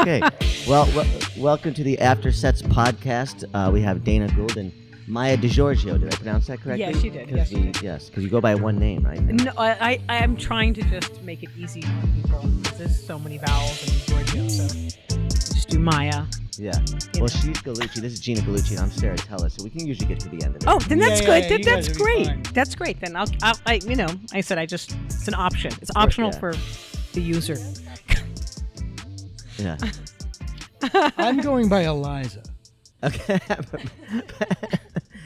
Okay. Well, welcome to the After Sets podcast. We have Dana Gould and Maija DiGiorgio. Did I pronounce that correctly? Yes, you did. Yes, you did. Yes, because you go by one name, right? No, I am trying to just make it easy for people. There's so many vowels in DiGiorgio, so just do Maija. Yeah. Well, she's Gallucci. This is Gina Gallucci, and I'm Serritella, so we can usually get to the end of it. Oh, then that's good. Yeah, That's you guys will be great. fine. That's great. Then I said it's an option. It's optional for the user. Yeah. I'm going by Eliza. Okay.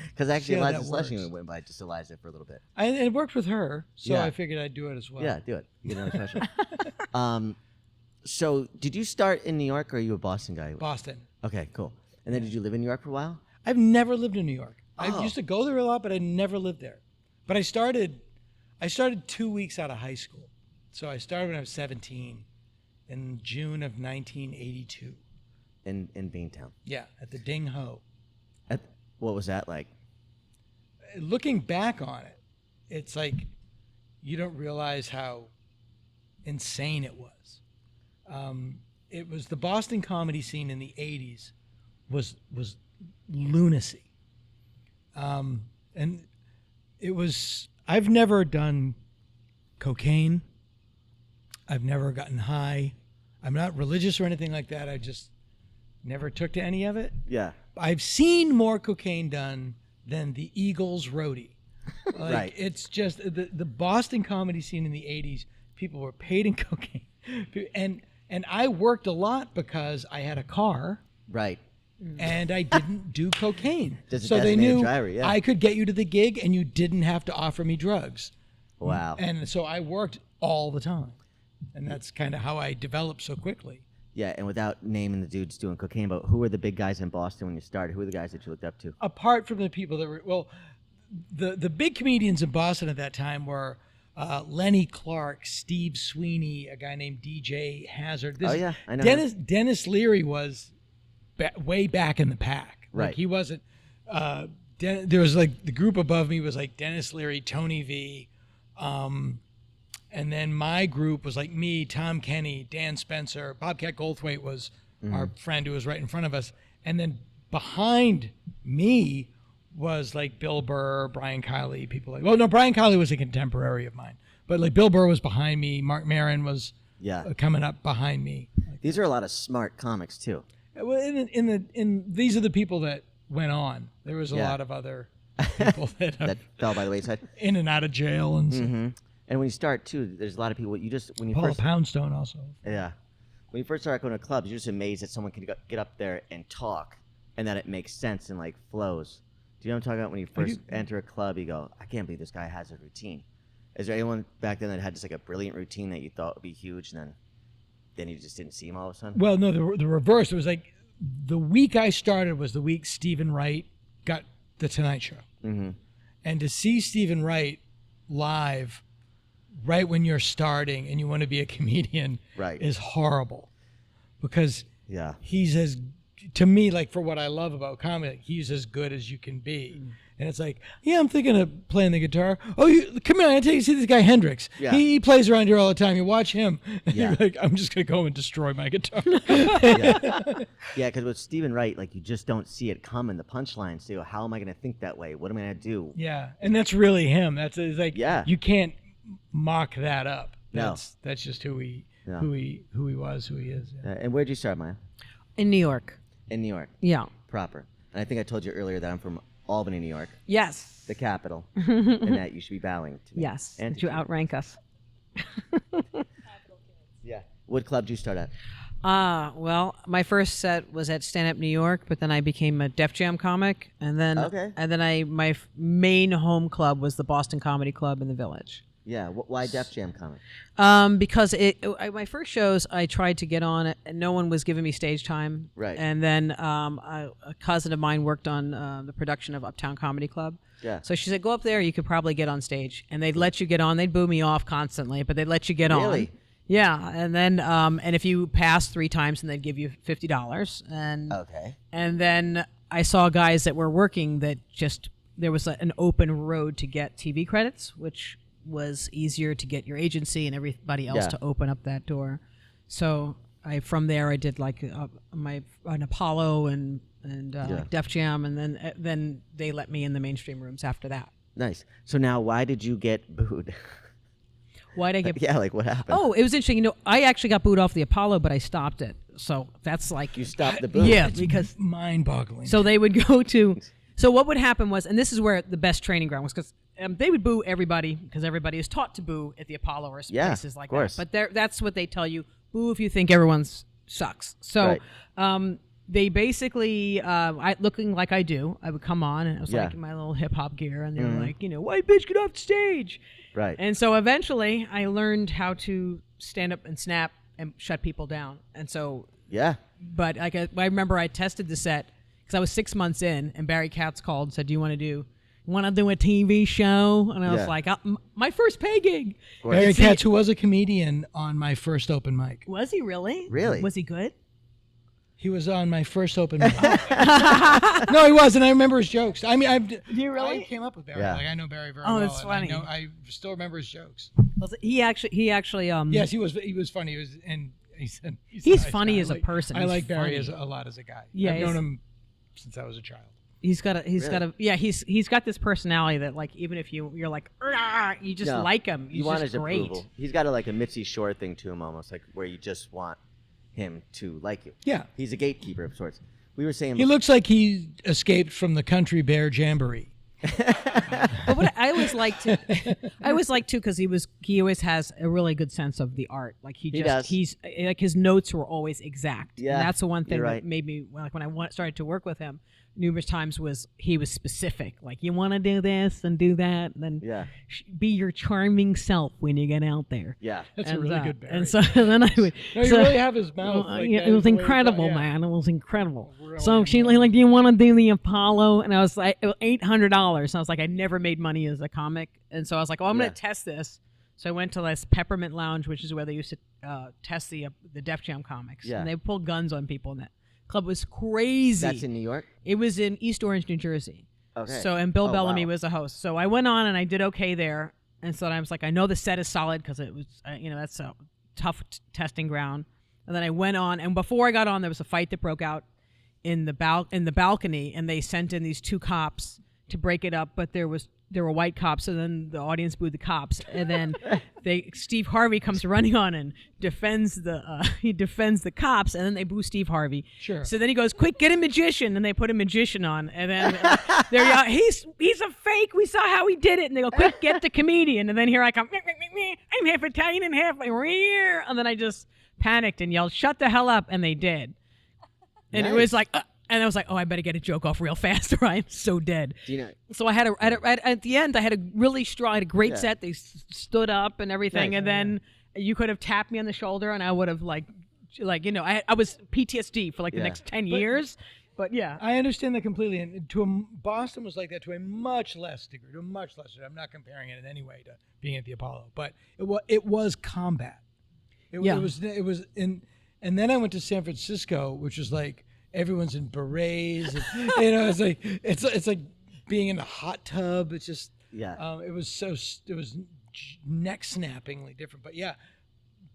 Because actually, See how Eliza that Schlesinger works. went by just Eliza for a little bit. And it worked with her, so Yeah. I figured I'd do it as well. Yeah, do it. You get another question. So, did you start in New York, or are you a Boston guy? Boston. Okay, cool. And then did you live in New York for a while? I've never lived in New York. I Oh. used to go there a lot, but I never lived there. But I started 2 weeks out of high school. So I started when I was 17 in June of 1982. In Beantown. Yeah, at the Ding Ho. What was that like? Looking back on it, it's like you don't realize how insane it was. It was the Boston comedy scene in the 80s was lunacy. And it was, I've never done cocaine. I've never gotten high. I'm not religious or anything like that. I just never took to any of it. Yeah. I've seen more cocaine done than the Eagles roadie. Like, Right. It's just the Boston comedy scene in the 80s, people were paid in cocaine. And I worked a lot because I had a car Right. and I didn't do cocaine. Just a So they designated knew driver, yeah. I could get you to the gig and you didn't have to offer me drugs. Wow. And so I worked all the time. And that's kind of how I developed so quickly. Yeah, and without naming the dudes doing cocaine, but who were the big guys in Boston when you started? Who were the guys that you looked up to? Apart from the people that were, well, the big comedians in Boston at that time were Lenny Clark, Steve Sweeney, a guy named DJ Hazard. Oh, yeah, I know him. Dennis Leary was way back in the pack. Right. Like he wasn't. There was like the group above me was like Dennis Leary, Tony V, and then my group was like me, Tom Kenny, Dan Spencer, Bobcat Goldthwait was our friend who was right in front of us, and then behind me was like Bill Burr, Brian Kiley, people like. Well, no, Brian Kiley was a contemporary of mine, but like Bill Burr was behind me, Mark Maron was coming up behind me. These are a lot of smart comics too. Well, in these are the people that went on. There was a lot of other people that, That fell by the wayside. in and out of jail and Mm-hmm. And when you start too, there's a lot of people. When you Paula first Poundstone also. when you first start going to clubs, you're just amazed that someone can get up there and talk, and that it makes sense and like flows. Do you know what I'm talking about? When you first enter a club, you go, I can't believe this guy has a routine. Is there anyone back then that had just like a brilliant routine that you thought would be huge, and then you just didn't see him all of a sudden? Well, no, the reverse. It was like the week I started was the week Stephen Wright got the Tonight Show. Mm-hmm. And to see Stephen Wright live right when you're starting and you want to be a comedian is horrible. Because he's to me, like for what I love about comedy, he's as good as you can be. And it's like, I'm thinking of playing the guitar. Oh, come here, I take you to see this guy Hendrix. Yeah. He plays around here all the time. You watch him. And Yeah. you're like, I'm just going to go and destroy my guitar. Yeah, because with Stephen Wright, like you just don't see it coming. The punchlines. So how am I going to think that way? What am I going to do? Yeah, and that's really him. It's like you can't mock that up. No. That's just who he was, who he is. Yeah. And where'd you start, Maija? In New York. In New York. Yeah. Proper. And I think I told you earlier that I'm from Albany, New York, Yes. the capital, and that you should be bowing to me. Yes. And Did you outrank us? Yeah. What club did you start at? Well, my first set was at Stand Up New York, but then I became a Def Jam comic, and then my main home club was the Boston Comedy Club in the Village. Yeah. Why Def Jam comic? Because my first shows I tried to get on it, and no one was giving me stage time. Right. And then a cousin of mine worked on the production of Uptown Comedy Club. Yeah. So she said, go up there, you could probably get on stage. And they'd let you get on. They'd boo me off constantly, but they'd let you get on. Really? Yeah. And then and if you passed 3 times, then they'd give you $50. And then I saw guys that were working that just, there was an open road to get TV credits, which was easier to get your agency and everybody else to open up that door. So from there I did like an Apollo and Def Jam, and then they let me in the mainstream rooms after that. Nice. So now, why did you get booed? Why did I get? Yeah, like what happened? Oh, it was interesting. I actually got booed off the Apollo, but I stopped it. So that's like you stopped the booed. Yeah, It's because mind-boggling. so they would go to. So what would happen was, and this is where the best training ground was, because they would boo everybody because everybody is taught to boo at the Apollo or places like that. But that's what they tell you: boo if you think everyone's sucks. So. Right. They basically, looking like I do, I would come on and I was like in my little hip hop gear, and they were like, white bitch, get off the stage. Right. And so eventually I learned how to stand up and snap and shut people down. And so, but I remember I tested the set because I was 6 months in, and Barry Katz called and said, do you want to do a TV show? And I was like, my first pay gig. Barry Katz, who was a comedian on my first open mic. Was he really? Really? Was he good? He was on my first open mic. No, he wasn't. I remember his jokes. I mean, Do you really? I came up with Barry. Yeah. Like I know Barry very well. Oh, that's funny. I still remember his jokes. He actually. Yes, he was funny. He was, and he said he's a nice funny guy. as a person. I He's like Barry funny. a lot as a guy. Yeah, I've known him since I was a child. He's got this personality that like even if you're like you just like him. He's you want just his great. approval. He's got like a Mitzi Shore thing to him, almost like where you just want him to like you. Yeah. He's a gatekeeper of sorts. We were saying He looks like he escaped from the Country Bear Jamboree. But what I always liked too because he always has a really good sense of the art. Like he's like his notes were always exact. Yeah, and that's the one thing you're that right. made me like when I started to work with him numerous times was he was specific. Like you want to do this and do that, and then be your charming self when you get out there. Yeah, That's a really good Barry. And so then I would. No, you really have his mouth. Like yeah, that it was is the way incredible, yeah. man. It was incredible. Really So she like, do you want to do the Apollo? And I was like, it was $800. And I was like, I never made money as a comic, and so I was like, oh, I'm going to test this. So I went to this Peppermint Lounge, which is where they used to test the Def Jam comics, and they pulled guns on people in that club. Was crazy. That's in New York. It was in East Orange, New Jersey. Okay. So and Bill Bellamy wow. was the host. So I went on and I did okay there. And so I was like, I know the set is solid because it was, that's a tough testing ground. And then I went on, and before I got on, there was a fight that broke out in the balcony, and they sent in these two cops to break it up, but there were white cops, and then the audience booed the cops, and then Steve Harvey comes running on and defends the cops, and then they boo Steve Harvey. Sure. So then he goes, "Quick, get a magician," and they put a magician on, and then they're yelling, he's a fake. We saw how he did it, and they go, "Quick, get the comedian," and then here I come, I'm half Italian and half rear, and then I just panicked and yelled, "Shut the hell up," and they did, and it was like. And I was like, oh, I better get a joke off real fast or I'm so dead. Gina. So I had at the end, I had a really strong, I had a great set. They stood up and everything. Nice. And then you could have tapped me on the shoulder and I would have I was PTSD for like the next 10 years. But yeah. I understand that completely. And Boston was like that to a much less degree. I'm not comparing it in any way to being at the Apollo. But it was combat. It was and then I went to San Francisco, which was like, everyone's in berets. And, it's like being in a hot tub. It's just it was neck snappingly different. But yeah,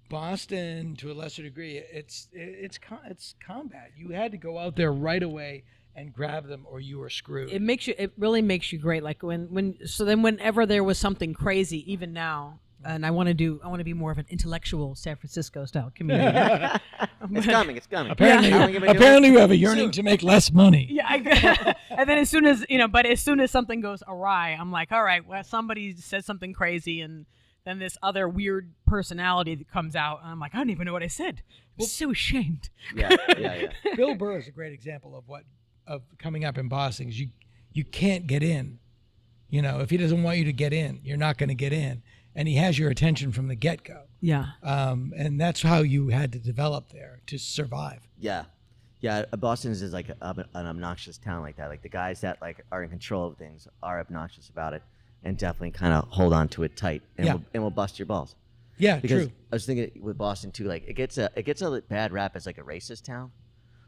Boston to a lesser degree, it's combat. You had to go out there right away and grab them, or you were screwed. It really makes you great. Like whenever there was something crazy, even now. And I want to be more of an intellectual San Francisco style comedian. It's coming. Apparently, we have a yearning to make less money. Yeah, and then as soon as something goes awry, I'm like, all right, well, somebody says something crazy, and then this other weird personality that comes out, and I'm like, I don't even know what I said. I'm so ashamed. Yeah. Bill Burr is a great example of coming up in Boston. Is you can't get in. If he doesn't want you to get in, you're not going to get in. And he has your attention from the get-go. Yeah. And that's how you had to develop there to survive. Yeah. Boston is like an obnoxious town like that. Like the guys that like are in control of things are obnoxious about it, and definitely kind of hold on to it tight, and will bust your balls. Yeah, because true. I was thinking with Boston too. Like it gets a bad rap as like a racist town,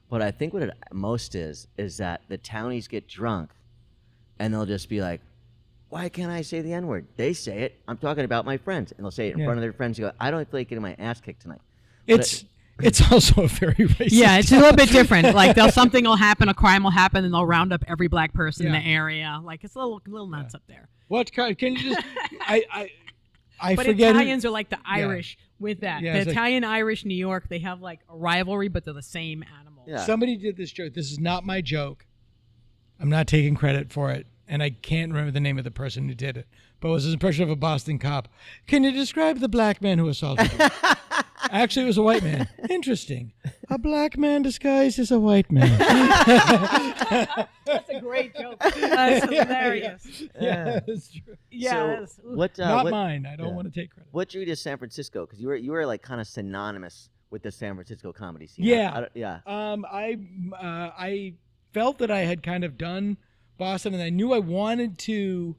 but I think what it most is that the townies get drunk, and they'll just be like, why can't I say the N-word? They say it. I'm talking about my friends. And they'll say it in front of their friends. You go, I don't feel like getting my ass kicked tonight. it's also a very racist. Yeah, it's a little bit different. Like something will happen, a crime will happen, and they'll round up every black person in the area. Like it's a little nuts up there. What kind? Can you just? I but forget. Italians are like the Irish with that. Yeah, the Italian, Irish, New York, they have like a rivalry, but they're the same animal. Yeah. Somebody did this joke. This is not my joke. I'm not taking credit for it, and I can't remember the name of the person who did it. But it was his impression of a Boston cop. Can you describe the black man who assaulted you? Actually, it was a white man. Interesting. A black man disguised as a white man. That's a great joke. That's hilarious. Yeah, that's true. Yeah. So what? Not mine. I don't want to take credit. What drew you to San Francisco? Because you were like kind of synonymous with the San Francisco comedy scene. Yeah. Yeah. I felt that I had kind of done Boston, and I knew I wanted to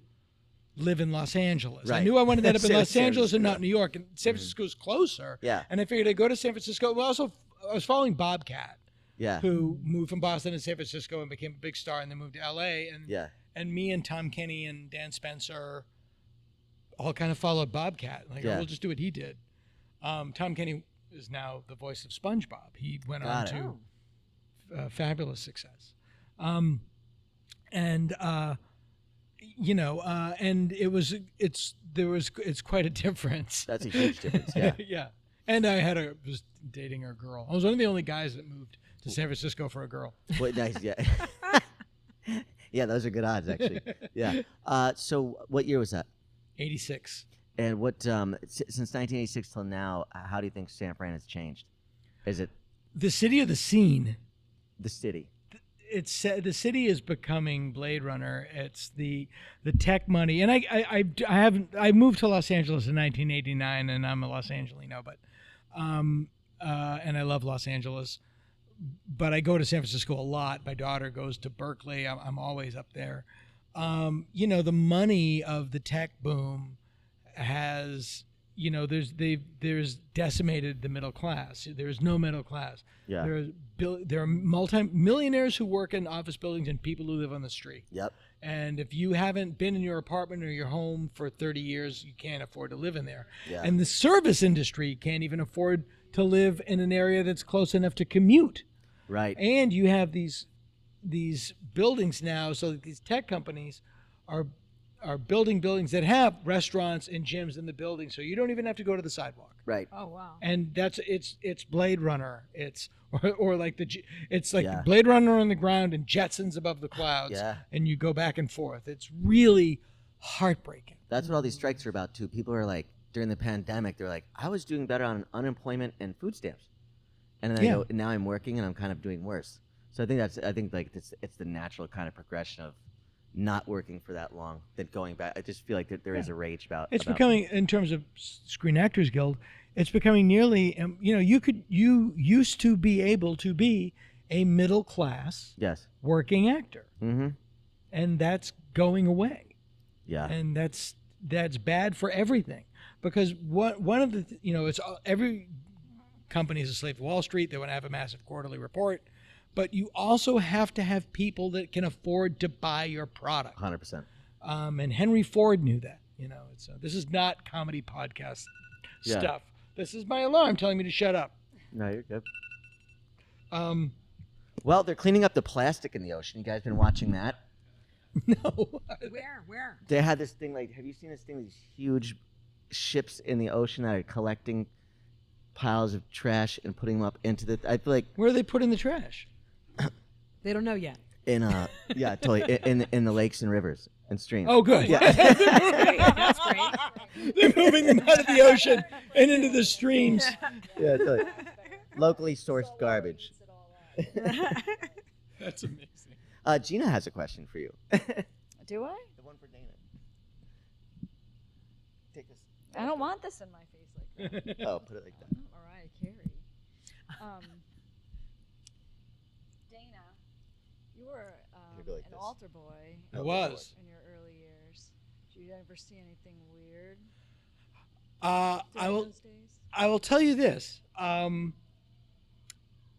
live in Los Angeles. Right. I knew I wanted to end up in Los Angeles and yeah. not New York. And San Francisco was closer. Yeah. And I figured I'd go to San Francisco. Well, also, I was following Bobcat, Yeah. who moved from Boston to San Francisco and became a big star, and then moved to L.A. And me and Tom Kenny and Dan Spencer all kind of followed Bobcat. Like, Yeah. we'll just do what he did. Tom Kenny is now the voice of SpongeBob. He went on to fabulous success. And it's quite a difference. That's a huge difference. Yeah. Yeah. And I was dating a girl. I was one of the only guys that moved to San Francisco for a girl. What nice. Yeah. Yeah, those are good odds actually. Yeah. So what year was that? 86. And what since 1986 till now, how do you think San Fran has changed? Is it The city or the scene? the city? The city is becoming Blade Runner. It's the tech money, and I moved to Los Angeles in 1989, and I'm a Los Angelino, but and I love Los Angeles, but I go to San Francisco a lot. My daughter goes to Berkeley. I'm always up there. The money of the tech boom has. There's decimated the middle class. There's no middle class. Yeah. There are multi-millionaires who work in office buildings and people who live on the street. Yep. And if you haven't been in your apartment or your home for 30 years, you can't afford to live in there. Yeah. And the service industry can't even afford to live in an area that's close enough to commute. Right. And you have these buildings now, so that these tech companies are building buildings that have restaurants and gyms in the building, so you don't even have to go to the sidewalk. Right. Oh wow. And it's Blade Runner. It's like Yeah. Blade Runner on the ground and Jetsons above the clouds. Yeah. And you go back and forth. It's really heartbreaking. That's what all these strikes are about too. People are like, during the pandemic, they're like, I was doing better on unemployment and food stamps, and then I go, now I'm working and I'm kind of doing worse. So I think it's the natural kind of progression of not working for that long than going back. I just feel like there is a rage about. It's becoming, in terms of Screen Actors Guild, it's becoming nearly. You used to be able to be a middle class Yes. working actor, Mm-hmm. and that's going away. Yeah. And that's bad for everything, because one of the every company is a slave to Wall Street. They want to have a massive quarterly report, but you also have to have people that can afford to buy your product. 100%. And Henry Ford knew that. This is not comedy podcast Yeah. stuff. This is my alarm telling me to shut up. No, you're good. Well, they're cleaning up the plastic in the ocean. You guys been watching that? No. Where? They had this thing have you seen this thing? These huge ships in the ocean that are collecting piles of trash and putting them up into the. I feel like Where are they putting the trash? They don't know yet. yeah, totally in the lakes and rivers and streams. Oh, good. Yeah. That's great. They're moving them out of the ocean and into the streams. Yeah, totally. Locally sourced garbage. That's amazing. Gina has a question for you. Do I? The one for Dana. Take this. I don't want this in my face like that. Oh, put it like that. Mariah Carey. Dana, you were Could go like an this. altar boy. I was. In your early years. Did you ever see anything weird I during will. those days? I will tell you this.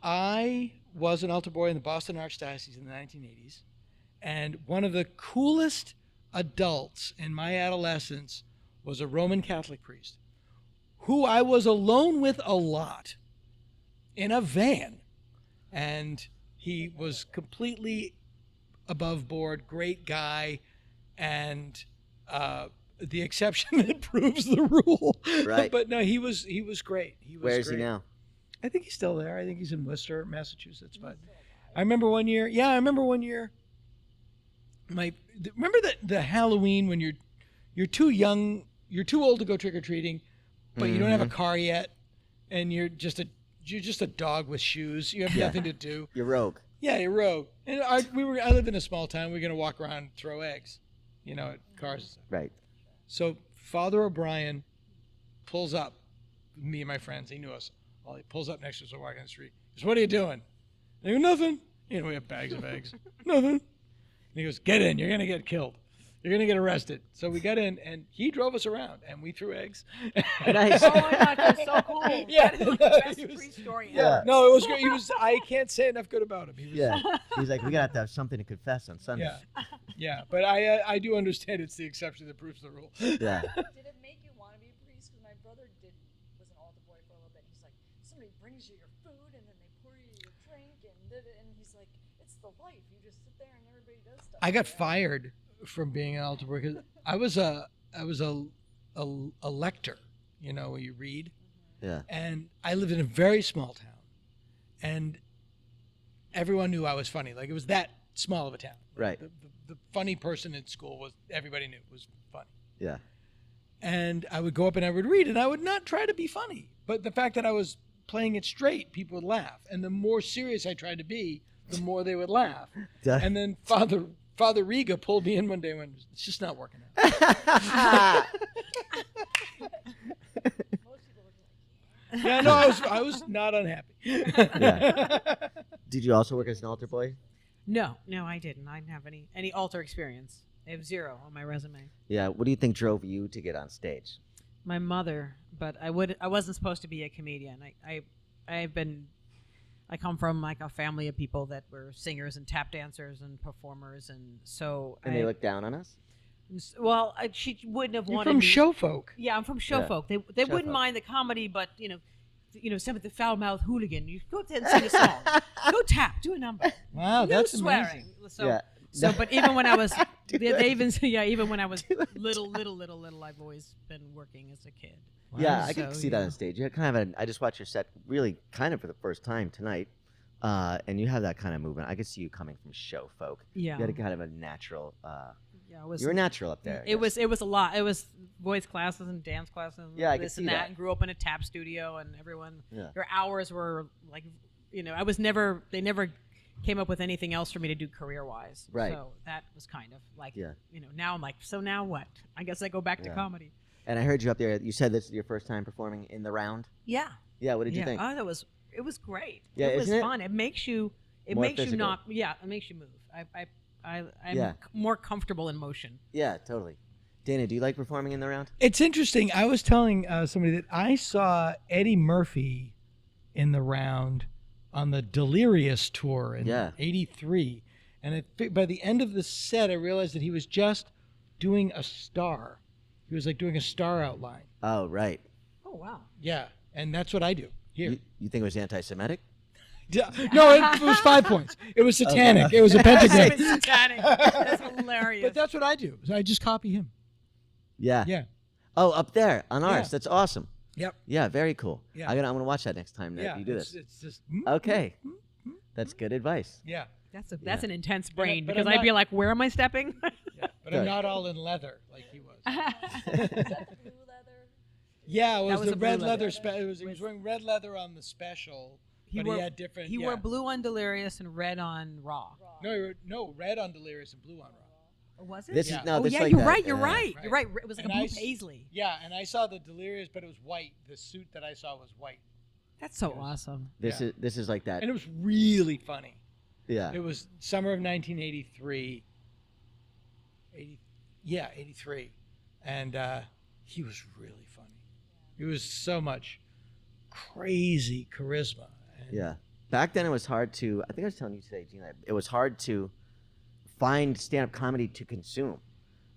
I was an altar boy in the Boston Archdiocese in the 1980s, and one of the coolest adults in my adolescence was a Roman Catholic priest, who I was alone with a lot. in a van, and he was completely above board, great guy, and the exception that proves the rule. Right. But no, he was great. Where is he now? I think he's still there. I think he's in Worcester, Massachusetts. But I remember one year. Remember the Halloween when you're too young, you're too old to go trick or treating, but you don't have a car yet, and you're just a dog with shoes. You have nothing to do. You're rogue. Yeah, you're rogue. And I live in a small town. We're gonna walk around and throw eggs, at cars. Right. So Father O'Brien pulls up, me and my friends. He knew us. Well, he pulls up next to us. We're walking down the street. He goes, "What are you doing?" I go, "Nothing." We have bags of eggs. Nothing. And he goes, "Get in. You're gonna get killed. You're gonna get arrested." So we got in, and he drove us around, and we threw eggs. Nice. Oh my God, that's so cool. Yeah. That is like the best priest story ever. Yeah. No, it was great. I can't say enough good about him. Yeah. He's like, we got to have something to confess on Sunday. Yeah. But I do understand it's the exception that proves the rule. Yeah. Did it make you want to be a priest? Because my brother was an altar boy for a little bit. He's like, somebody brings you your food, and then they pour you your drink, and he's like, it's the life. You just sit there, and everybody does stuff. I got fired from being an altar boy because I was a lector, where you read. Yeah. And I lived in a very small town, and everyone knew I was funny. Like, it was that small of a town. Right. The funny person in school everybody knew was funny. Yeah. And I would go up and I would read, and I would not try to be funny. But the fact that I was playing it straight, people would laugh. And the more serious I tried to be, the more they would laugh. And then Father Riga pulled me in one day and went, "It's just not working out." Yeah, no, I was not unhappy. Yeah. Did you also work as an altar boy? No, I didn't. I didn't have any altar experience. I have 0 on my resume. Yeah. What do you think drove you to get on stage? My mother, but I wasn't supposed to be a comedian. I come from like a family of people that were singers and tap dancers and performers, and so. And they looked down on us? Well, she wouldn't have You're wanted from me. show folk. Yeah, I'm from show Yeah. folk. They Show wouldn't folk. mind the comedy, but some of the foul-mouthed hooligan. You go and sing a song. Go tap, do a number. Wow, No that's swearing. amazing. So, Yeah. but even when I was, Do even when I was little, I've always been working as a kid. Yeah, I So, could see that on stage. You had kind of I just watched your set really kind of for the first time tonight, and you have that kind of movement. I could see you coming from show folk. Yeah. You had a kind of a natural. Yeah, it was. You were natural up there. I It guess. was a lot. It was voice classes and dance classes. And Yeah, I could this see and that. And grew up in a tap studio, and everyone. Yeah. Your hours were like, I was never. They never came up with anything else for me to do career-wise. Right. So that was kind of like. Yeah. Now I'm like, so now what? I guess I go back to Yeah. comedy. And I heard you up there. You said this is your first time performing in the round. Yeah. Yeah. What did you think? Oh, it was great. Yeah, it was isn't it? fun. It makes you. It More makes you physical. not. Yeah, it makes you move. I'm Yeah. more comfortable in motion. Yeah, totally. Dana, do you like performing in the round? It's interesting. I was telling somebody that I saw Eddie Murphy in the round on the Delirious tour in '83, and by the end of the set, I realized that he was just doing a star. He was like doing a star outline. Oh, right. Oh wow. Yeah, and that's what I do here. You think it was anti-Semitic? No, it was 5 points. It was satanic. Okay. It was a pentagram. It's satanic. That's hilarious. But that's what I do. So I just copy him. Yeah. Yeah. Oh, up there on ours. Yeah. That's awesome. Yep. Yeah, very cool. Yeah. I'm gonna watch that next time that Yeah. you do this. It's just Okay. That's good advice. Yeah. That's an intense brain but because I'm I'd be not- like, where am I stepping? Yeah. But Good. I'm not all in leather like he was. Is that the blue leather? Yeah, it was was the a blue red leather. leather. He was wearing red leather on the special, but he had different. He wore blue on Delirious and red on Raw. No, red on Delirious and blue on Raw. Or was it? This Yeah. is no. Oh this yeah, like you're that. right. You're Yeah. right. Right. You're right. It was like And a blue I s- paisley. Yeah, and I saw the Delirious, but it was white. The suit that I saw was white, That's so awesome. This Yeah. is like that. and it was really funny. Yeah. It was summer of 1983. 83, and he was really funny. It was so much crazy charisma. And Yeah. Back then, it was hard to. I think I was telling you today, Gina. It was hard to find stand-up comedy to consume.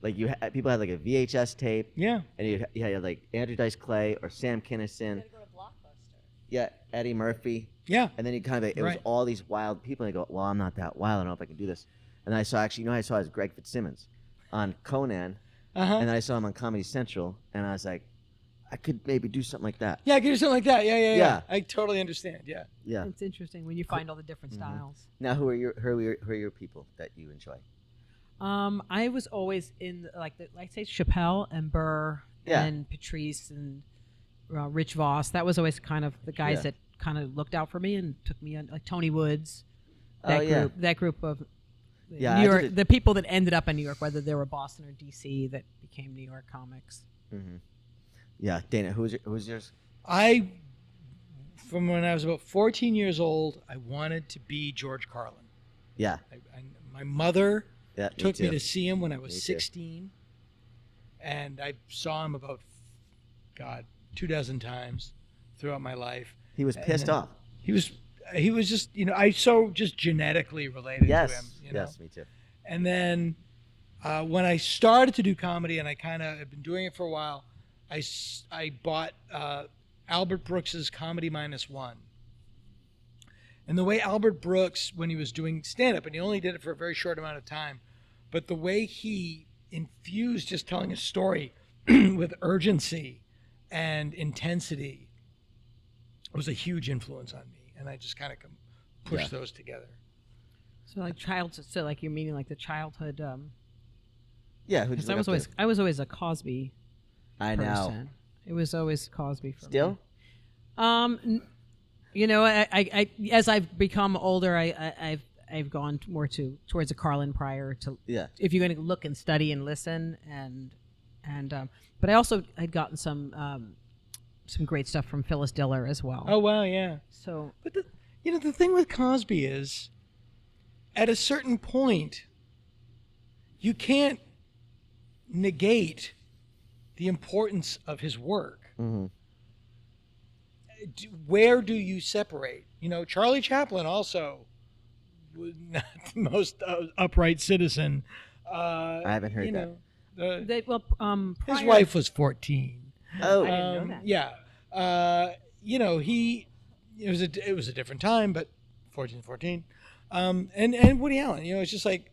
Like people had like a VHS tape, Yeah. and you had like Andrew Dice Clay or Sam You Kinison. gotta go to Blockbuster. Yeah, Eddie Murphy. Yeah. And then you kind of, it was Right. all these wild people. And you go, well, I'm not that wild. I don't know if I can do this. And I saw, actually, I saw is Greg Fitzsimmons on Conan. Uh-huh. And then I saw him on Comedy Central. And I was like, I could maybe do something like that. Yeah, I could do something like that. Yeah. Yeah. I totally understand. Yeah. Yeah. It's interesting when you find all the different styles. Now, who are your people that you enjoy? I was always in like say Chappelle and Burr Yeah. and Patrice and Rich Voss. That was always kind of the guys Yeah. that kind of looked out for me and took me on, like Tony Woods. Oh, yeah. That group of Yeah, New I York, did it- the people that ended up in New York, whether they were Boston or DC, that became New York comics. Mm-hmm. Yeah, Dana, who's yours? From when I was about 14 years old, I wanted to be George Carlin. Yeah. My mother Yeah, took me too. to see him when I was Me too. 16, and I saw him about 24 times throughout my life. He was pissed off. He was just, I so just genetically related Yes. to him. Yes, me too. And then when I started to do comedy, and I kind of have been doing it for a while, I bought Albert Brooks's Comedy -1. And the way Albert Brooks, when he was doing stand-up, and he only did it for a very short amount of time, but the way he infused just telling a story with urgency and intensity was a huge influence on me. And I just kind of pushed those together. So like you're meaning like the childhood. Yeah, who 'Cause I was always a Cosby I know. person. It was always Cosby for Still? me. I as I've become older, I've gone more towards a Carlin prior to. Yeah. If you're going to look and study and listen and but I also had gotten some great stuff from Phyllis Diller as well. Oh, wow, yeah. So But the thing with Cosby is, at a certain point, you can't negate the importance of his work. Mm-hmm. Where do you separate? Charlie Chaplin also was not the most upright citizen. I haven't heard that. His prior- wife was 14. Oh, I didn't know that. Yeah. It was a different time, but 14. And Woody Allen, it's just like,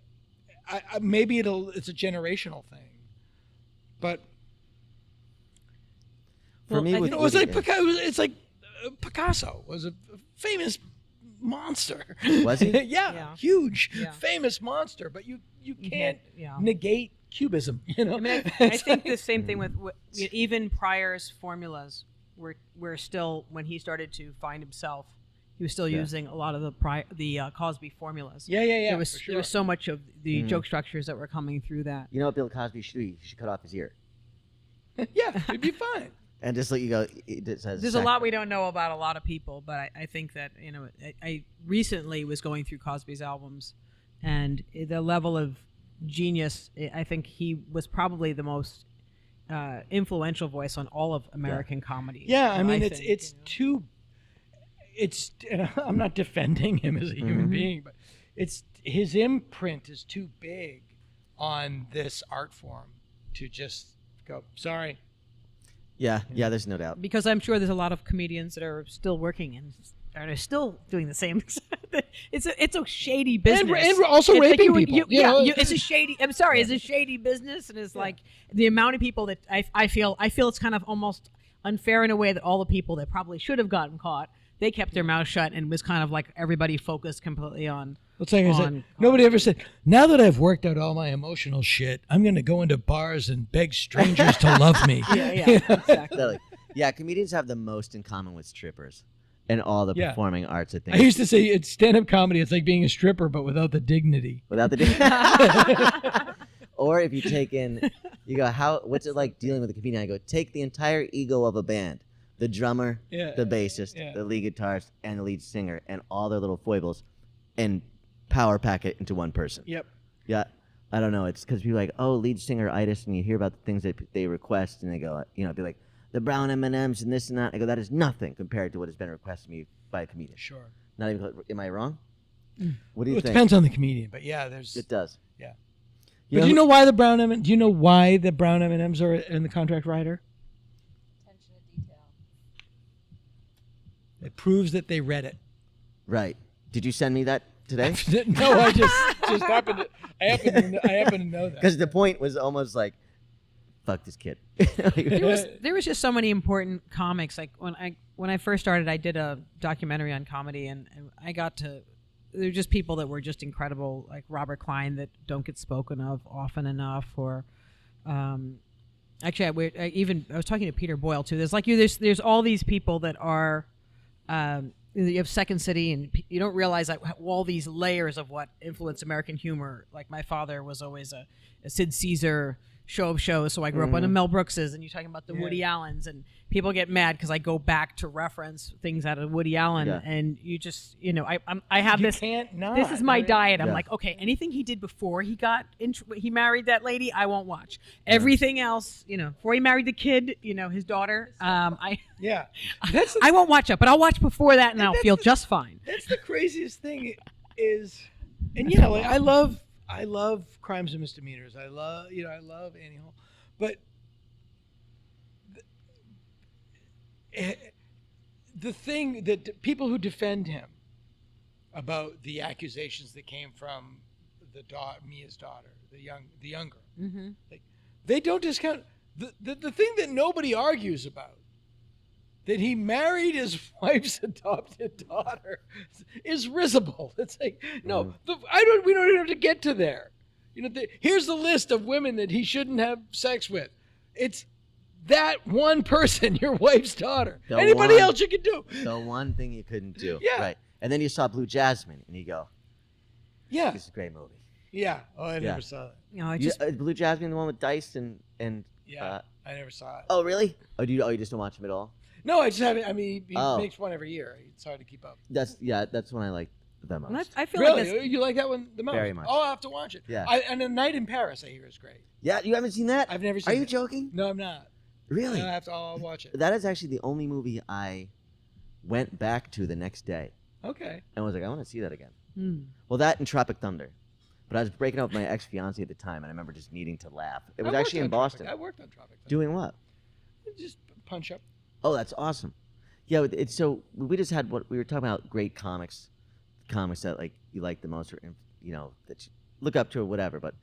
maybe it's a generational thing, but for me, with it's Woody- it's like Picasso was a famous monster. Was he? Yeah. Huge, Yeah. famous monster. But you can't yeah. negate cubism. I mean, I think the same thing with even Pryor's formulas were still, when he started to find himself, he was still using a lot of the Cosby formulas. Yeah. There was for sure. there was so much of the joke structures that were coming through that. You know what Bill Cosby should do? He should cut off his ear. Yeah, it'd be fine. And just let you go. It says There's a lot we don't know about a lot of people, but I think that I recently was going through Cosby's albums, and the level of genius. I think he was probably the most influential voice on all of American comedy. Yeah, I mean, think, it's too. And I'm not defending him as a human being, but his imprint is too big on this art form to just go, sorry. Yeah, there's no doubt. because I'm sure there's a lot of comedians that are still working and are still doing the same. It's a shady business, And also It's like raping people. it's a shady. I'm sorry, it's a shady business, and it's like the amount of people that I feel it's kind of almost unfair in a way that all the people that probably should have gotten caught, they kept their mouth shut and was kind of like everybody focused completely on. It's like I said, nobody ever said, now that I've worked out all my emotional shit, I'm going to go into bars and beg strangers to love me. Yeah, exactly. Yeah, comedians have the most in common with strippers and all the performing arts, I think. I used to say it's stand-up comedy. It's like being a stripper, but without the dignity. Without the Or if you take in, you go, what's it like dealing with a comedian? I go, take the entire ego of a band, the drummer, the bassist, the lead guitarist, and the lead singer, and all their little foibles, and power pack it into one person. Yep. Yeah. I don't know. It's because people are like, oh, lead singer itis, and you hear about the things that they request, and they go, be like, the brown M&Ms and this and that. I go, that is nothing compared to what has been requested me by a comedian. Sure. Not even. Am I wrong? What do you It think? depends on the comedian, but yeah, there's. It does. Yeah. You But know do you know why the brown M? Do you know why the brown M&Ms are in the contract rider? Attention to detail. It proves that they read it. Right. Did you send me that today? No, I just happened to. I happen to know that. Because the point was almost like, fuck this kid. There was just so many important comics. Like when I first started, I did a documentary on comedy, and I got to. There were just people that were just incredible, like Robert Klein, that don't get spoken of often enough. Or actually, I was talking to Peter Boyle too. There's like there's all these people that are. You have Second City, and you don't realize like all these layers of what influenced American humor. Like my father was always a Sid Caesar show of shows, so I grew up on the Mel Brookses, and you're talking about the Woody Allens, and people get mad because I go back to reference things out of Woody Allen, and you just, I have You this. can't not. This is my diet. I'm Yeah. like, okay, anything he did before he married that lady, I won't watch. Everything else, before he married the kid, his daughter, Yeah. I won't watch it, but I'll watch before that, and I'll feel just fine. That's the craziest thing is, and yeah, like I love Crimes and Misdemeanors. I love Annie Hall, but the thing that people who defend him about the accusations that came from Mia's daughter, the younger, like, they don't discount the thing that nobody argues about. That he married his wife's adopted daughter is risible. It's like, no, we don't even have to get to there. Here's the list of women that he shouldn't have sex with. It's that one person, your wife's daughter. Anybody else you can do. The one thing you couldn't do. Yeah. Right. And then you saw Blue Jasmine, and you go, Yeah. this is a great movie. Yeah. Oh, I never saw that. Blue Jasmine, the one with Dice and Yeah. I never saw it. oh, really? Oh, you just don't watch him at all? No, I just haven't. I mean, he makes one every year. It's hard to keep up. That's one I like the most. And I feel Really? like You like that one the most? Very much. Oh, I'll have to watch it. Yeah. And A Night in Paris, I hear, is great. Yeah, you haven't seen that? I've never seen Are it. you joking? No, I'm not. Really? No, I'll watch it. That is actually the only movie I went back to the next day Okay. and was like, I want to see that again. Well, that and Tropic Thunder. But I was breaking up with my ex-fiance at the time, and I remember just needing to laugh. It was actually in Boston. I worked on Tropic Thunder. Doing what? Just punch up. Oh, that's awesome. Yeah, it's so we just had what we were talking about, great comics that like you like the most, or that you look up to or whatever. But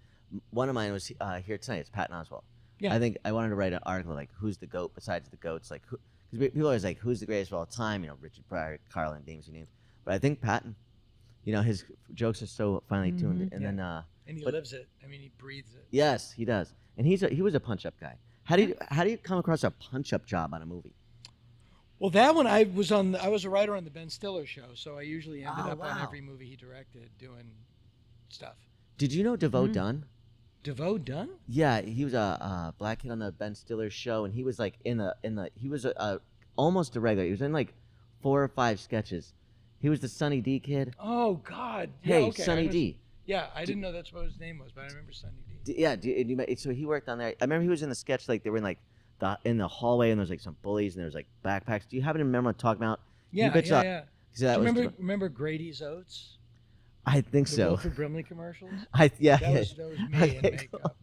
one of mine was here tonight. It's Patton Oswalt. Yeah. I think I wanted to write an article like, who's the GOAT besides the GOATs? Like, because people are always like, who's the greatest of all time? Richard Pryor, Carlin, names you name. But I think Patton. His jokes are so finely tuned, and then And he lives it. I mean, he breathes it. yes, he does. And he was a punch-up guy. How do you come across a punch-up job on a movie? Well, that one I was a writer on the Ben Stiller show, so I usually ended up on wow. every movie he directed doing stuff. Did you know DeVoe Dunn? DeVoe Dunn? Yeah, he was a black kid on the Ben Stiller show, and he was like he was almost a regular. He was in like 4 or 5 sketches. He was the Sonny D kid. Oh God! Hey, Yeah, okay. Sonny D. Yeah, I didn't know that's what his name was, but I remember Sonny D. So he worked on there. I remember he was in the sketch, like they were in like in the hallway, and there was like some bullies, and there was like backpacks. Do you happen to remember what I'm talking about? Yeah, You yeah. So that Do you was remember Grady's Oats? I think The so. Wilford Brimley commercials? Yeah. That was me in makeup.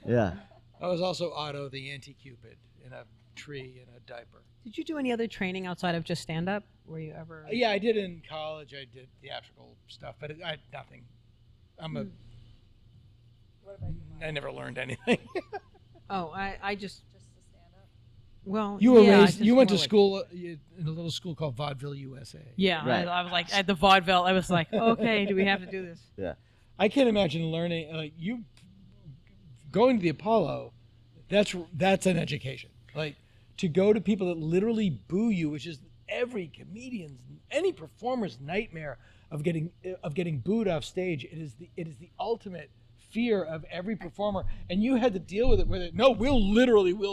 Yeah. I was also Otto the Anti-Cupid in a tree in a diaper. Did you do any other training outside of just stand-up? Were you ever? Yeah, I did in college. I did theatrical stuff, but I nothing. I never learned anything. Oh, I just. Just to stand up. Well, You were yeah, raised. just You went to more like- school in a little school called Vaudeville USA. Yeah, Right. I was like at the vaudeville. I was like, okay, do we have to do this? Yeah. I can't imagine learning you going to the Apollo. That's an education. Like to go to people that literally boo you, which is every comedian's, any performer's nightmare of getting booed off stage. It is the ultimate fear of every performer, and you had to deal with it. No, we'll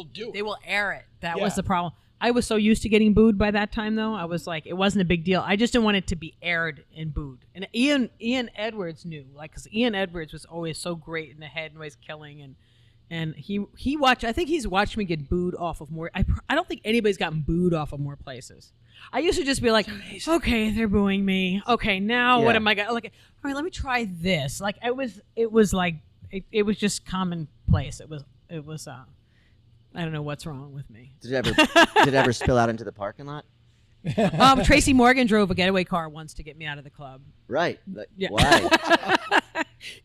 do it. They will air it. That Yeah. was the problem. I was so used to getting booed by that time, though. I was like, it wasn't a big deal. I just didn't want it to be aired and booed. And Ian Edwards knew, like, because Ian Edwards was always so great in the head and always killing, and he watched. I think he's watched me get booed off of more. I don't think anybody's gotten booed off of more places. I used to just be like, okay, they're booing me. Okay, now what Yeah. am I gonna like? All right, let me try this. Like it was like it was just commonplace. It was. I don't know what's wrong with me. Did it ever spill out into the parking lot? Tracy Morgan drove a getaway car once to get me out of the club. Right. Like, Yeah. Why?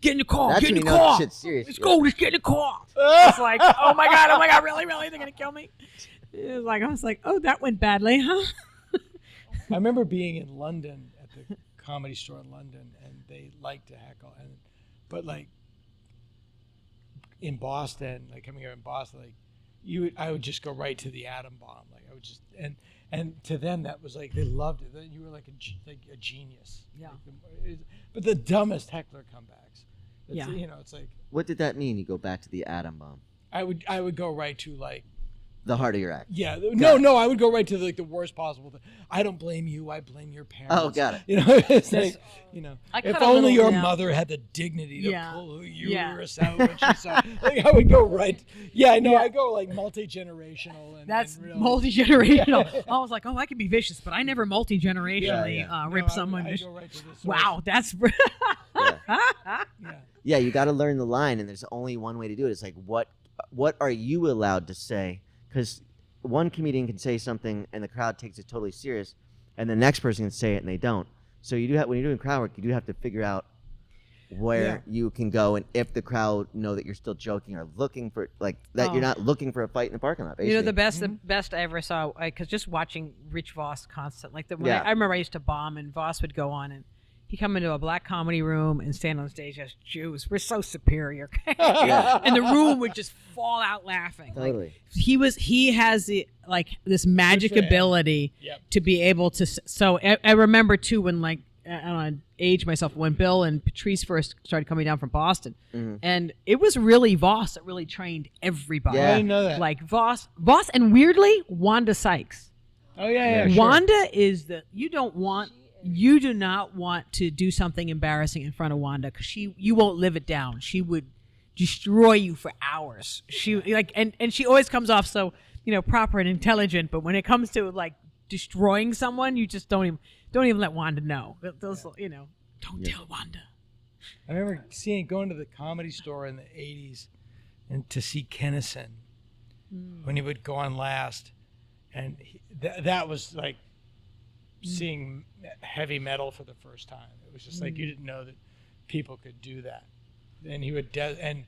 Get in the car. That's Get in when the you know car. shit's serious. Let's go. Let's get in the car. It's like, oh my god, really? They're gonna kill me. I was like, oh, that went badly, huh? I remember being in London at the Comedy Store in London, and they like to heckle, but like in Boston, like coming here in Boston, like I would just go right to the atom bomb. Like I would just and to them that was like they loved it. You were like a genius. Yeah. But the dumbest heckler comebacks. Yeah. It's like. What did that mean? You go back to the atom bomb. I would go right to like. The heart of your act. Yeah. No. I would go right to like the worst possible thing. I don't blame you. I blame your parents. Oh, got it. It's like, I if cut a only little- your yeah. mother had the dignity to Yeah. pull her Yeah. uterus out when she saw. Like, I would go right. Yeah, I know. I go like multi-generational. That's and really, multi-generational. I was like, oh, I could be vicious, but I never multi-generationally rip No, someone. I go right to this. Wow, that's. Yeah, you got to learn the line, and there's only one way to do it. It's like, what are you allowed to say? Because one comedian can say something, and the crowd takes it totally serious, and the next person can say it, and they don't. So you do have, when you're doing crowd work, you do have to figure out where you can go, and if the crowd know that you're still joking or looking for that, you're not looking for a fight in the parking lot. Basically. The best I ever saw, because just watching Rich Voss constant, I remember I used to bomb, and Voss would go on, and he'd come into a black comedy room and stand on stage as Jews. We're so superior, and the room would just fall out laughing. Totally. Like, he has this magic ability to be able to. So I remember too when I don't know, age myself, when Bill and Patrice first started coming down from Boston, and it was really Voss that really trained everybody. Yeah. I didn't know that. Like Voss, and weirdly Wanda Sykes. Oh yeah. Sure. Wanda is you do not want to do something embarrassing in front of Wanda, because you won't live it down. She would destroy you for hours. And she always comes off so proper and intelligent, but when it comes to destroying someone, you just don't even let Wanda know. Those don't tell Wanda. I remember going to the Comedy Store in the 80s and to see Kennison when he would go on last, and that was like seeing heavy metal for the first time. It was just like you didn't know that people could do that. And he would and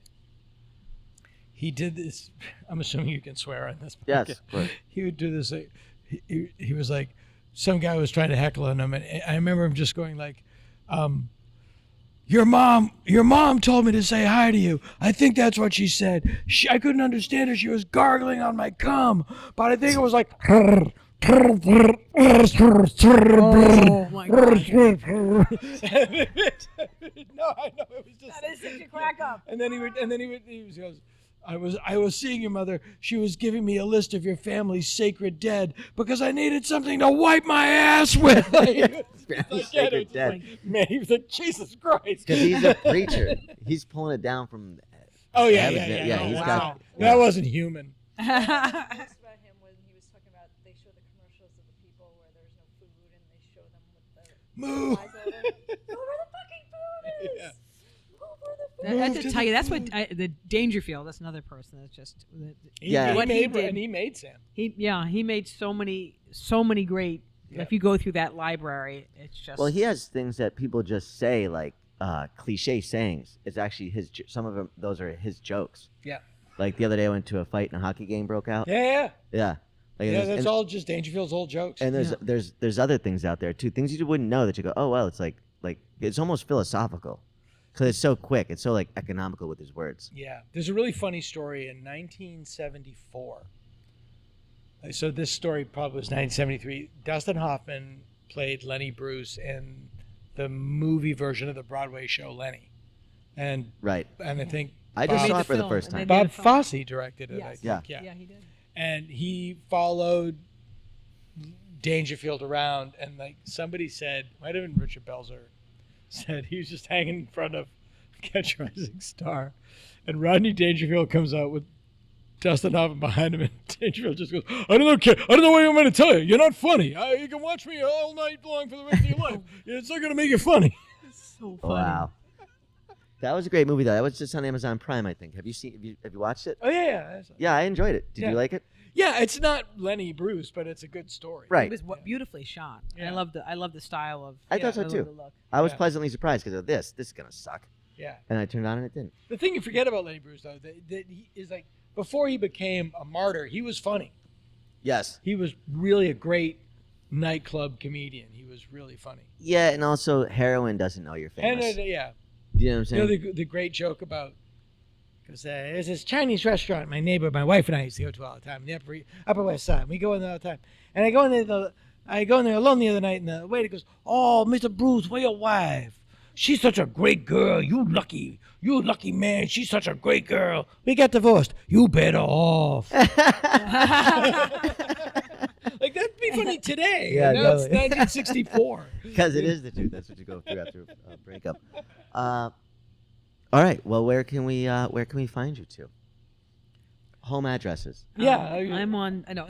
he did this. I'm assuming you can swear on this. Yes, of course. He would do this. He was like, some guy was trying to heckle him, and I remember him just going like, your mom told me to say hi to you. I think that's what she said. I couldn't understand her. She was gargling on my cum, but I think it was like. Oh my god! No, I know it was just. That is such a crack up. And then he goes, I was seeing your mother. She was giving me a list of your family's sacred dead because I needed something to wipe my ass with. Sacred dead. Man, he was like, Jesus Christ. Because he's a preacher. He's pulling it down from. Oh yeah. He's wow. got. That wasn't human. Most about him when he was talking about they show the commercials of the people where there's no food and they show them with the Move. eyes over. Move where the fucking food is. Yeah. Move where the food I have to tell you, that's what the Dangerfield. That's another person that's just. Yeah. What he did. And he made Sam. He made so many great. Yeah. If you go through that library, it's just. Well, he has things that people just say, like cliche sayings. It's actually some of them. Those are his jokes. Yeah. Like the other day, I went to a fight and a hockey game broke out. Yeah. Yeah. Like, That's all just Dangerfield's old jokes. And there's other things out there too. Things you wouldn't know that you go, oh well, it's like it's almost philosophical, because it's so quick. It's so like economical with his words. Yeah. There's a really funny story in 1974. So this story probably was 1973. Dustin Hoffman played Lenny Bruce in the movie version of the Broadway show Lenny, and Right. I think I just Bob- saw it for the film, first and time. then- Bob made a film. Fosse directed it. Yes. I think. Yeah. Yeah. he did. And he followed Dangerfield around, and like somebody said, might have been Richard Belzer, said he was just hanging in front of Catch a Rising Star, and Rodney Dangerfield comes out with Dustin Hoffman behind him, and Dangerfield just goes, I don't know, kid. I don't know what I'm going to tell you. You're not funny. You can watch me all night long for the rest of your life. It's not going to make you funny. So funny. Wow. That was a great movie though. That was just on Amazon Prime, I think. Have you watched it? Oh yeah. Yeah, I enjoyed it. Did Yeah. you like it? Yeah, it's not Lenny Bruce, but it's a good story. Right. It was beautifully shot. Yeah. I love the style of. I thought so love too. the look. I was Yeah. pleasantly surprised because of this. This is gonna suck. Yeah. And I turned on and it didn't. The thing you forget about Lenny Bruce, though, that he is like, before he became a martyr, he was funny. Yes. He was really a great nightclub comedian. He was really funny. Yeah, and also heroin doesn't know you're famous. And yeah, Do you know what I'm you know saying? the great joke about, because there's this Chinese restaurant my wife and I used to go to all the time in the Upper West Side. We go in there all the time, and I go in there alone the other night, and the waiter goes, "Oh, Mr. Bruce, where your wife? She's such a great girl. You lucky man. She's such a great girl. We got divorced. You better off." Like, that'd be funny today. Yeah, You know, it's totally. 1964. Because it is the truth. That's what you go through after a breakup. All right. Well, where can we find you to? Home addresses. Yeah. I'm on. I know.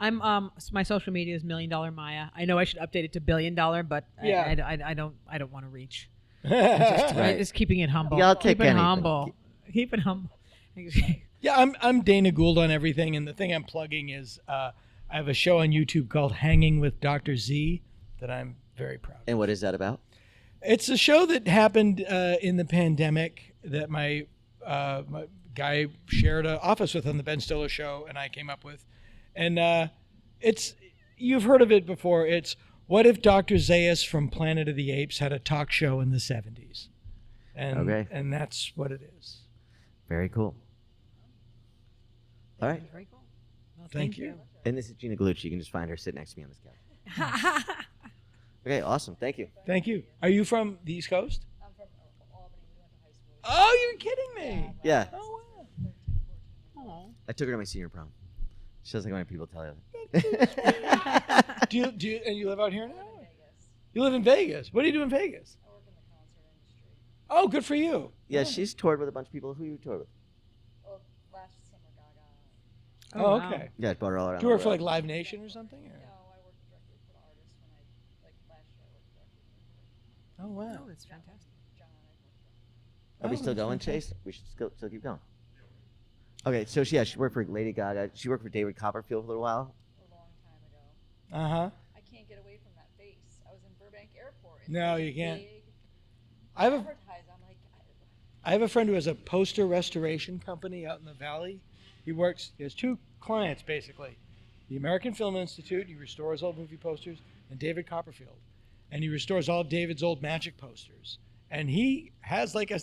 I'm my social media is $1 Million Maija. I know I should update it to $1 billion, but Yeah. I don't want to reach. Right. Just keeping it humble. Yeah, I'll take Keep it anything. humble. Keep it humble. Yeah, I'm Dana Gould on everything, and the thing I'm plugging is I have a show on YouTube called Hanging with Dr. Z that I'm very proud of. And what is that about? It's a show that happened in the pandemic that my guy shared an office with on the Ben Stiller show, and I came up with. And you've heard of it before. It's what if Dr. Zaius from Planet of the Apes had a talk show in the 70s? And that's what it is. Very cool. All right. Very cool. Well, Thank you. And this is Gina Gallucci. You can just find her sitting next to me on this couch. Okay, awesome. Thank you. Thank you. Are you from the East Coast? I'm from Albany. We went to high school. Oh, you're kidding me. Yeah. Oh, wow. Aw. I took her to my senior prom. She doesn't like when people tell her that. Do you and you live out here now? Vegas. You live in Vegas. What do you do in Vegas? I work in the concert industry. Oh, good for you. Yeah, she's toured with a bunch of people. Who you toured with? Well, last summer, Gaga. Oh, wow. okay. Yeah, I brought her all around. Do you work the for world. like Live Nation or something? Or? No, I work directly for the artists when last year I worked directly for Oh, wow. Oh, that's fantastic. John. I worked for. Are we Oh, still that's going, Chase? We should still keep going. Okay, so she worked for Lady Gaga. She worked for David Copperfield for a little while. A long time ago. Uh-huh. I can't get away from that face. I was in Burbank Airport. It's No, such a you can't. big I have a advertise. I'm like, I have a friend who has a poster restoration company out in the valley. He has two clients, basically. The American Film Institute, he restores old movie posters, and David Copperfield. And he restores all of David's old magic posters. And he has like a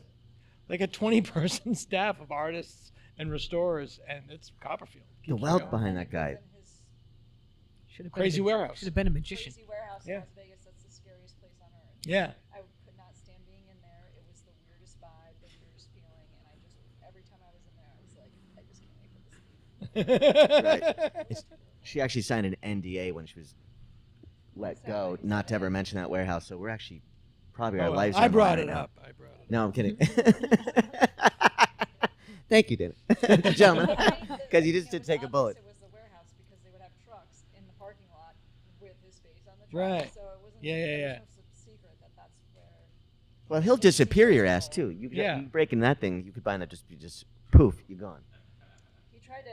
20-person staff of artists and restorers, and it's Copperfield. The Keeps wealth going. behind that guy. in his Should have Crazy Warehouse. Should have been a magician. crazy warehouse Yeah. in Las Vegas. That's the scariest place on earth. Yeah. I could not stand being in there. It was the weirdest vibe, the weirdest feeling, and I just every time I was in there, I was like, I just can't wait for this. Right. She actually signed an NDA when she was let go, not to ever mention that warehouse. So we're actually probably our Oh, lives. I are brought right it now. up. I brought it up. No, I'm kidding. Thank you, Dana. Gentlemen. Because you just did take a bullet. It was the warehouse because they would have trucks in the parking lot with his face on the truck. Right. So it wasn't. Yeah, yeah, there yeah. was no secret that that's where. Well, he'll disappear your ass too. You Yeah. breaking that thing, you could find that just poof, you're gone. He tried to.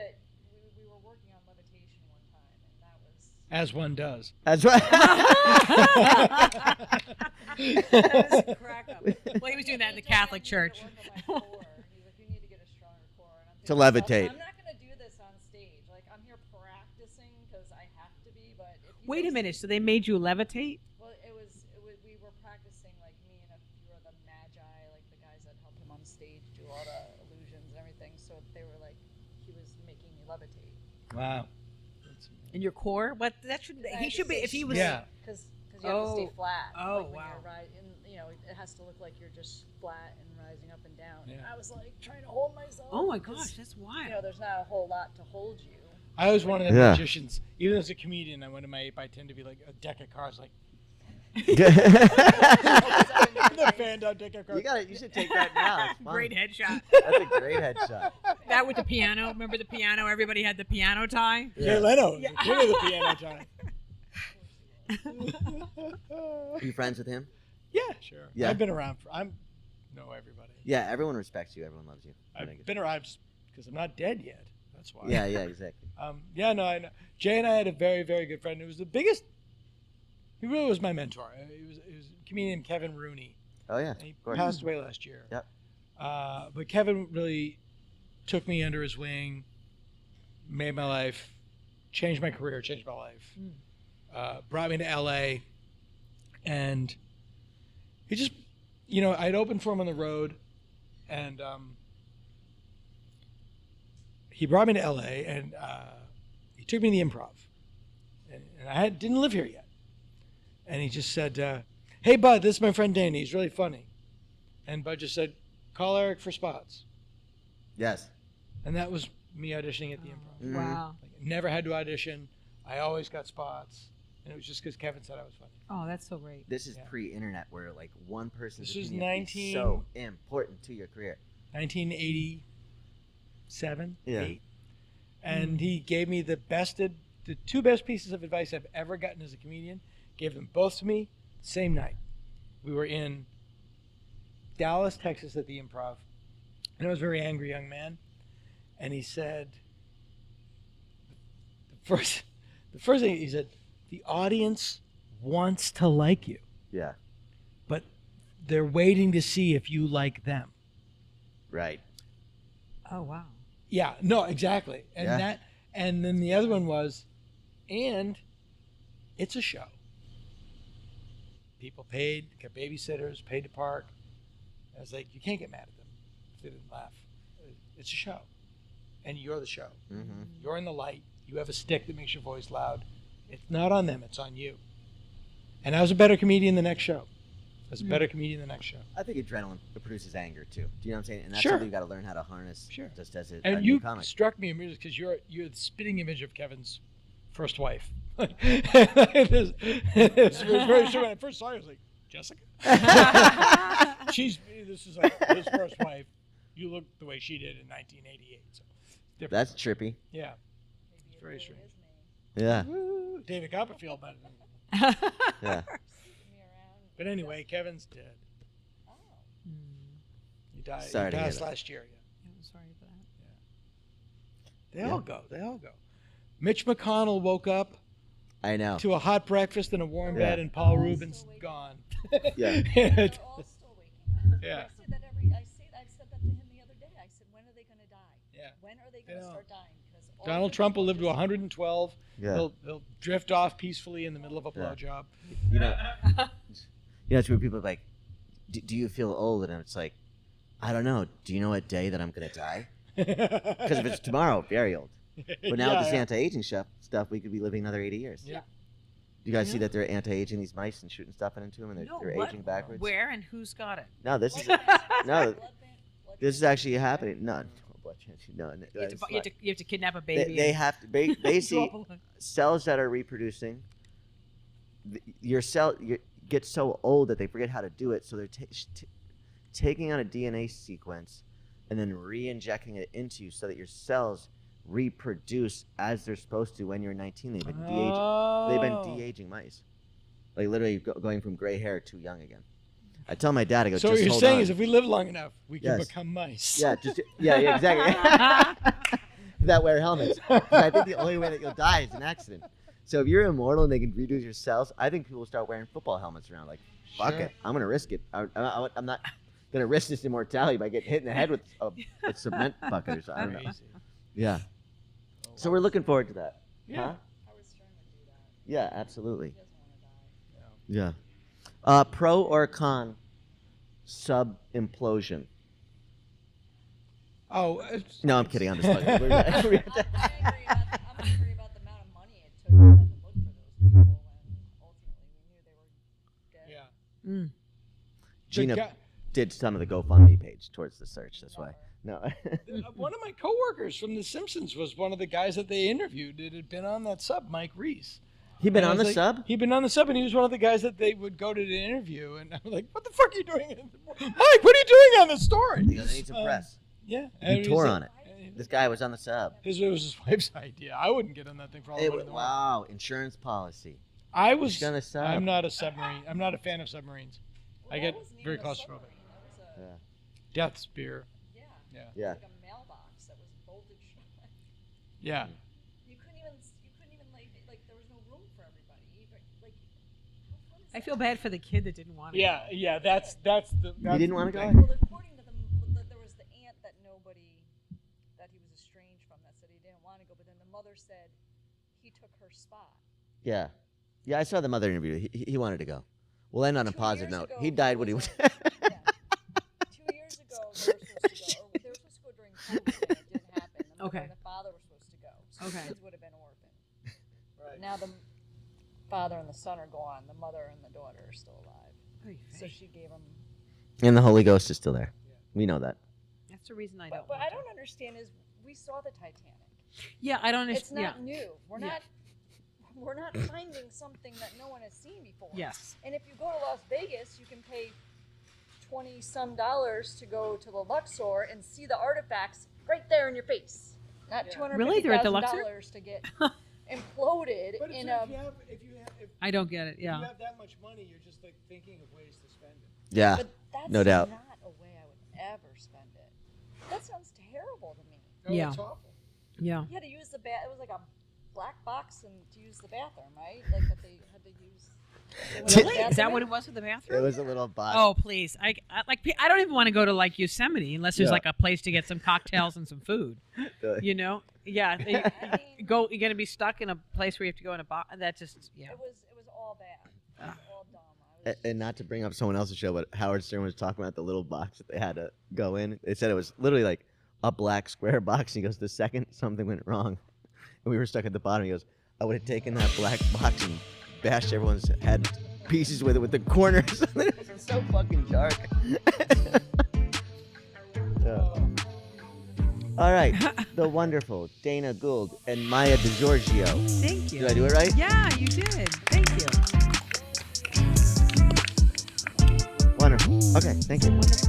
We were working on levitation one time, and that was. As one does. That's right. That was a crack up. Well, he was doing that in the Catholic Church. He's like, you need to get a stronger core. And I'm To thinking myself, levitate. I'm not going to do this on stage. Like, I'm here practicing because I have to be, but if you Wait a guys- minute. So they made you levitate? Well, it was we were practicing, like me and a few of the magi, like the guys that helped him on stage do all the illusions and everything. So they were like, he was making me levitate. Wow. In your core? What? That should. I He had should to be. stay If he was. Yeah. Because you have to stay Oh. flat. Oh, like when wow. You're you know, it has to look like you're just flat and rising up and down. And Yeah. I was like trying to hold myself. Oh my 'cause, gosh, that's You know, wild. there's not a whole lot to hold you. I always wanted Yeah. magicians. Even as a comedian, I wanted my 8x10 to be like a deck of cards, like you the fanned out deck of cards. got it. You should take that now. It's fun. Great headshot. That's a great headshot. That with the piano. Remember the piano? Everybody had the piano tie. Jay Leno, the king of the piano time. Are you friends with him? Yeah, sure. Yeah. I've been around. I know everybody. Yeah, everyone respects you. Everyone loves you. I've been around because I'm not dead yet. That's why. Yeah, exactly. Yeah, no, I know. Jay and I had a very, very good friend. It was the biggest. He really was my mentor. He was a comedian, Kevin Rooney. Oh yeah, He of course. passed away last year. Yep. But Kevin really took me under his wing, made my life, changed my career, changed my life. Brought me to LA, and he just, I'd opened for him on the road, and he brought me to LA, and he took me to the Improv, and I didn't live here yet, and he just said, "Hey Bud, this is my friend Dana. He's really funny," and Bud just said, "Call Eric for spots," Yes. and that was me auditioning at the Improv. Wow. Like, never had to audition. I always got spots, and it was just because Kevin said I was funny. Oh, that's so great. This is pre-internet, where like one person's This was opinion is so important to your career. 1987, Yeah. 8. And he gave me the two best pieces of advice I've ever gotten as a comedian. Gave them both to me same night. We were in Dallas, Texas at the Improv, and I was a very angry young man. And he said, the first thing he said, the audience wants to like you, Yeah. but they're waiting to see if you like them. Right. Oh, wow. Yeah, no, exactly. And Yeah. and then the other one was, and it's a show. People paid, got babysitters, paid to park. I was like, you can't get mad at them if they didn't laugh. It's a show. And you're the show. Mm-hmm. You're in the light. You have a stick that makes your voice loud. It's not on them, it's on you. And I was a better comedian the next show. I was a better comedian the next show. I think adrenaline produces anger too. Do you know what I'm saying? And that's Sure. something you got to learn how to harness. Sure. Just as a And new you comic. struck me immediately because you're the spitting image of Kevin's first wife. it was very true. When I first saw you, I was like, Jessica? This is like his first wife. You look the way she did in 1988. So different. That's trippy. Yeah. Maybe It's very really strange. is me. Yeah. Woo, David Copperfield, but Yeah. Sneaking me around. but anyway, Kevin's dead. Oh. He died. Sorry to He hear passed that. last year. Yeah. I'm sorry for that. They all go. They all go. Mitch McConnell woke up I know. to a hot breakfast and a warm Yeah. bed, and Paul Rubin's gone. Yeah. They're all still waking up. Yeah. I said that to him the other day. I said, when are they going to die? Yeah. When are they going to know. start dying? Because all Donald the Trump will people live to just- 112. Yeah. He'll drift off peacefully in the middle of a Yeah. blowjob. You know. It's where people are like, do you feel old? And it's like, I don't know. Do you know what day that I'm gonna die? Because if it's tomorrow, very old. But now with this anti-aging stuff, we could be living another 80 years. Yeah. You guys see that they're anti-aging these mice and shooting stuff into them, and they're, No, they're what? aging backwards. Where and who's got it? No, this is Blood bank- this is actually happening. No, no. You have, it's to, you, have not. to, you have to kidnap a baby. They have to basically Drop a- cells that are reproducing. Your cell get so old that they forget how to do it, so they're taking on a DNA sequence and then re-injecting it into you so that your cells reproduce as they're supposed to when you're 19. They've been de-aging. They've been de-aging mice, like literally going from gray hair to young again. I tell my dad, I go, So just what you're hold saying on. is, if we live long enough, we can Yes. become mice. Yeah, exactly. That wear helmets. 'Cause I think the only way that you'll die is an accident. So if you're immortal and they can reduce your cells, I think people will start wearing football helmets around. Like, fuck Sure. it, I'm gonna risk it. I'm not gonna risk this immortality by getting hit in the head with a cement bucket or something. I don't know. Crazy. Yeah. So we're looking forward to that. Yeah. Huh? Howard Stern would do that. Yeah, absolutely. He doesn't want to die. Yeah. Pro or con sub implosion? Oh, No, I'm kidding. I'm just fucking. I'm angry about the amount of money it took for them to look for those people, and ultimately we knew they were dead. Yeah. Mm. Gina guy- did some of the GoFundMe page towards the search. That's why. No. One of my coworkers from The Simpsons was one of the guys that they interviewed. It had been on that sub, Mike Reese. He been And I on was the like- sub? He'd been on the sub, and he was one of the guys that they would go to the interview. And I was like, "What the fuck are you doing, Mike? What are you doing on this story?" He goes, I need some press. Yeah, He was tore like- on it. This guy was on the sub. It was his wife's idea. I wouldn't get on that thing for all the money in the world. Wow, insurance policy. I was. You're on a sub. I'm not a submarine. I'm not a fan of submarines. I Well, get that wasn't very even a claustrophobic. submarine, that was a- Yeah. Death spear. Yeah. Yeah. Yeah. Like a mailbox that was bolted shut. Yeah. You couldn't even like there was no room for everybody. Even like how fun is I that? feel bad for the kid that didn't want to. Yeah. That's the. You didn't want to go? Well, according to there was the aunt that he was estranged from that said he didn't want to go, but then the mother said he took her spot. Yeah. Yeah, I saw the mother interview. He wanted to go. We'll end on a 2 positive years note. ago, He died when he was. yeah. 2 years ago, they were supposed to go during COVID, and it didn't happen. The mother and the father were supposed to go, so the kids would have been orphaned. Right. Now the father and the son are gone. The mother and the daughter are still alive. So she gave him. And the Holy Ghost is still there. We know that. That's the reason I don't. But I don't understand is we saw the Titanic. Yeah, I don't understand. It's not new. We're not finding something that no one has seen before. Yes. And if you go to Las Vegas, you can pay $20-some to go to the Luxor and see the artifacts right there in your face. Not $250,000 Really? They're at the Luxor? to get imploded But in if I don't get it. Yeah. you have that much money, you're just like thinking of ways to spend it. Yeah. But that's no doubt. not a way I would ever spend it. That sounds terrible to me. Oh, Yeah. it's awful. Yeah. You had to use the it was like a black box and to use the bathroom, right? Like that they had to use. Really? Is that what it was with the It bathroom? was a little box. Oh, please! I don't even want to go to like Yosemite unless there's Yeah. like a place to get some cocktails and some food. You know? Yeah. I mean, You're gonna be stuck in a place where you have to go in a box. That just yeah. it was all bad. It was all dumb. I was And not to bring up someone else's show, but Howard Stern was talking about the little box that they had to go in. They said it was literally like a black square box. And he goes, the second something went wrong, and we were stuck at the bottom, he goes, I would have taken that black box and bashed everyone's head pieces with it with the corners. It was so fucking dark. Yeah. All right, the wonderful Dana Gould and Maija DiGiorgio. Thank you. Did I do it right? Yeah, you did. Thank you. Wonderful. Okay, thank you. Wonderful.